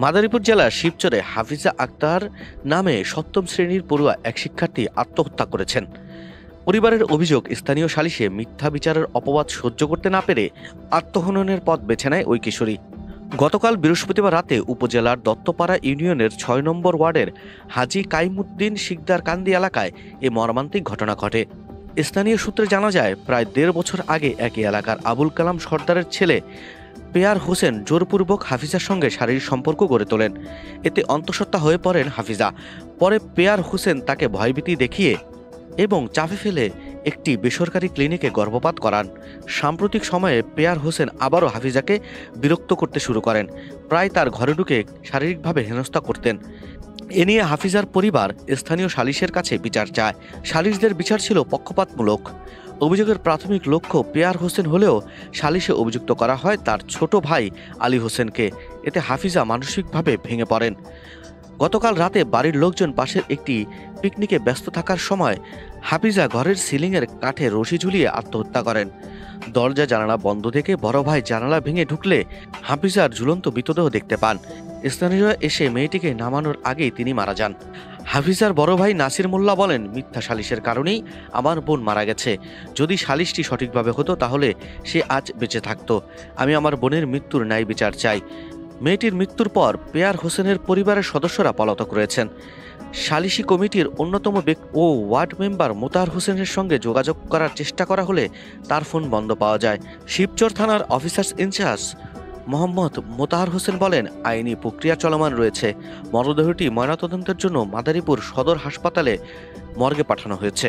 মাদারীপুর জেলার শিবচরে হাফিজা আক্তার নামে সপ্তম শ্রেণীর পড়ুয়া এক শিক্ষার্থী আত্মহত্যা করেছেন। পরিবারের অভিযোগ, স্থানীয় সালিশে মিথ্যা বিচারের অপবাদ সহ্য করতে না পেরে আত্মহননের পথ বেছে নেয় ওই কিশোরী। গতকাল বৃহস্পতিবার রাতে উপজেলার দত্তপাড়া ইউনিয়নের ৬ নম্বর ওয়ার্ডের হাজী কাইমুদ্দিন শিকদার কান্দি এলাকায় এ মর্মান্তিক ঘটনা ঘটে। স্থানীয় সূত্রে জানা যায়, প্রায় ১.৫ বছর আগে একই এলাকার আবুল কালাম সর্দারের ছেলে পেয়ার হোসেন জোরপূর্বক হাফিজার সঙ্গে শারীরিক সম্পর্ক গড়ে তোলেন। এতে অন্তঃসত্ত্বা হয়ে পড়েন হাফিজা। পরে পেয়ার হোসেন তাকে ভয়ভীতি দেখিয়ে এবং চাপে ফেলে একটি বেসরকারি ক্লিনিকে গর্ভপাত করান। সাম্প্রতিক সময়ে পেয়ার হোসেন আবারও হাফিজাকে বিরক্ত করতে শুরু করেন, প্রায় তার ঘরে ঢুকে শারীরিকভাবে হেনস্থা করতেন। এ নিয়ে হাফিজার পরিবার স্থানীয় সালিশের কাছে বিচার চায়। সালিশদের বিচার ছিল পক্ষপাতমূলক। অভিযোগের প্রাথমিক লক্ষ্য পেয়ার হোসেন হলেও সালিশে অভিযুক্ত করা হয় তার ছোট ভাই আলী হোসেনকে। এতে হাফিজা মানসিকভাবে ভেঙে পড়েন। গতকাল রাতে বাড়ির লোকজন পাশের একটি পিকনিকে ব্যস্ত থাকার সময় হাফিজা ঘরের সিলিংয়ের কাঠে রশি ঝুলিয়ে আত্মহত্যা করেন। দরজা জানালা বন্ধ থেকে বড় ভাই জানালা ভেঙে ঢুকলে হাফিজার ঝুলন্ত মৃতদেহ দেখতে পান। স্থানীয়রা এসে মেয়েটিকে নামানোর আগেই তিনি মারা যান। হাফিজার বড় ভাই নাসির মোল্লা বলেন, মিথ্যা সালিশের কারণেই আমার বোন মারা গেছে। যদি সালিশটি সঠিকভাবে হতো তাহলে সে আজ বেঁচে থাকতো। আমি আমার বোনের মৃত্যুর ন্যায় বিচার চাই। মেয়েটির মৃত্যুর পর পেয়ার হোসেনের পরিবারের সদস্যরা পলাতক রয়েছেন। সালিশি কমিটির অন্যতম ব্যক্তি ও ওয়ার্ড মেম্বার মোতাহার হোসেনের সঙ্গে যোগাযোগ করার চেষ্টা করা হলে তার ফোন বন্ধ পাওয়া যায়। শিবচর থানার অফিসার্স ইনচার্জ মোহাম্মদ মোতাহার হোসেন বলেন, আইনি প্রক্রিয়া চলমান রয়েছে। মরদেহটি ময়নাতদন্তের জন্য মাদারীপুর সদর হাসপাতালে মর্গে পাঠানো হয়েছে।